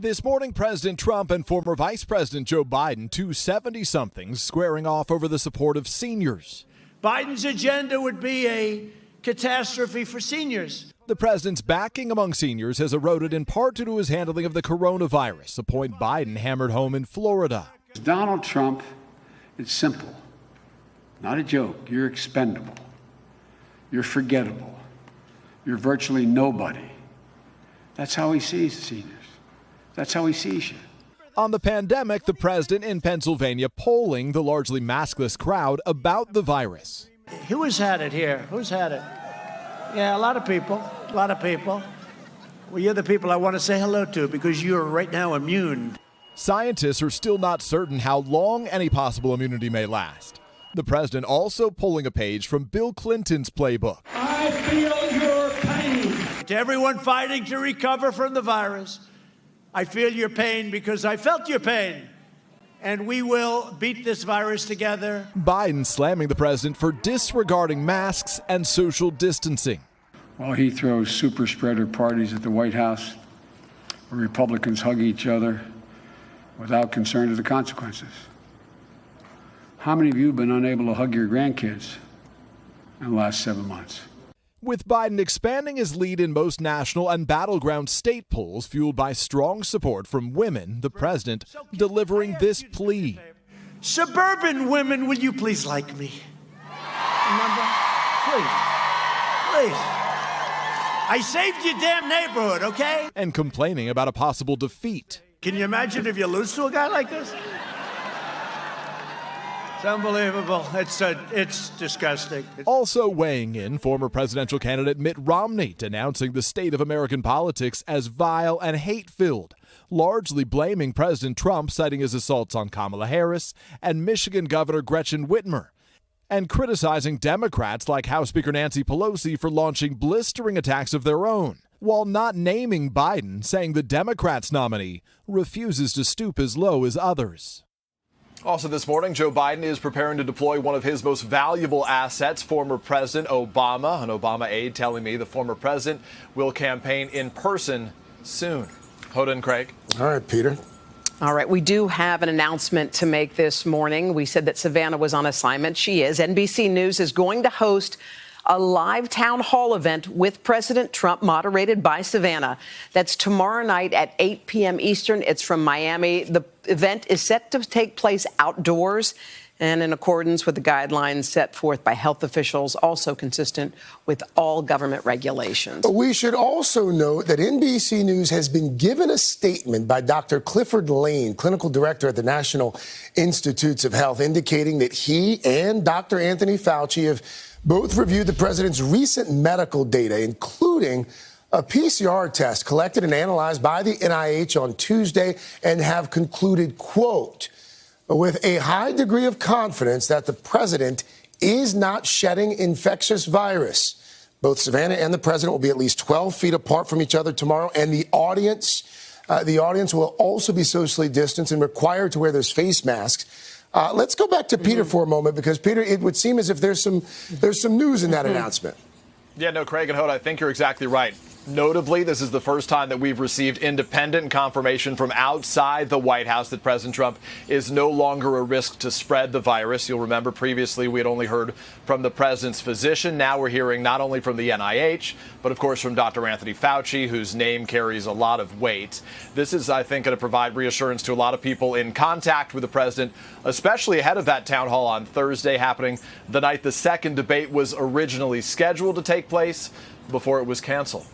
This morning, President Trump and former Vice President Joe Biden, two 70-somethings, squaring off over the support of seniors. Biden's agenda would be a catastrophe for seniors. The president's backing among seniors has eroded in part due to his handling of the coronavirus, a point Biden hammered home in Florida. Donald Trump, it's simple. Not a joke. You're expendable. You're forgettable. You're virtually nobody. That's how he sees the seniors. That's how he sees you. On the pandemic, the president in Pennsylvania polling the largely maskless crowd about the virus. Who has had it here? Who's had it? Yeah, a lot of people. A lot of people. Well, you're the people I want to say hello to because you're right now immune. Scientists are still not certain how long any possible immunity may last. The president also pulling a page from Bill Clinton's playbook. I feel your pain. To everyone fighting to recover from the virus, I feel your pain because I felt your pain. And we will beat this virus together. Biden slamming the president for disregarding masks and social distancing. While he throws super spreader parties at the White House, where Republicans hug each other without concern to the consequences. How many of you have been unable to hug your grandkids in the last 7 months? With Biden expanding his lead in most national and battleground state polls fueled by strong support from women, the president delivering this plea. Suburban women, will you please like me? Remember? Please. Please. I saved your damn neighborhood, okay? And complaining about a possible defeat. Can you imagine if you lose to a guy like this? It's unbelievable. It's disgusting. Also weighing in, former presidential candidate Mitt Romney denouncing the state of American politics as vile and hate-filled, largely blaming President Trump, citing his assaults on Kamala Harris and Michigan Governor Gretchen Whitmer, and criticizing Democrats like House Speaker Nancy Pelosi for launching blistering attacks of their own, while not naming Biden, saying the Democrats' nominee refuses to stoop as low as others. Also this morning, Joe Biden is preparing to deploy one of his most valuable assets, former President Obama. An Obama aide telling me the former president will campaign in person soon. Hoda and Craig. All right, Peter. All right, we do have an announcement to make this morning. We said that Savannah was on assignment. She is. NBC News is going to host a live town hall event with President Trump, moderated by Savannah. That's tomorrow night at 8 p.m. Eastern. It's from Miami. The event is set to take place outdoors and in accordance with the guidelines set forth by health officials, also consistent with all government regulations. We should also note that NBC News has been given a statement by Dr. Clifford Lane, clinical director at the National Institutes of Health, indicating that he and Dr. Anthony Fauci have both reviewed the president's recent medical data, including a PCR test collected and analyzed by the NIH on Tuesday, and have concluded, quote, with a high degree of confidence that the president is not shedding infectious virus. Both Savannah and the president will be at least 12 feet apart from each other tomorrow, and the audience will also be socially distanced and required to wear those face masks. Let's go back to Peter for a moment, because, Peter, it would seem as if there's some news in that announcement. Yeah, no, Craig and Hoda, I think you're exactly right. Notably, this is the first time that we've received independent confirmation from outside the White House that President Trump is no longer a risk to spread the virus. You'll remember previously we had only heard from the president's physician. Now we're hearing not only from the NIH, but of course from Dr. Anthony Fauci, whose name carries a lot of weight. This is, I think, going to provide reassurance to a lot of people in contact with the president, especially ahead of that town hall on Thursday, happening the night the second debate was originally scheduled to take place before it was canceled.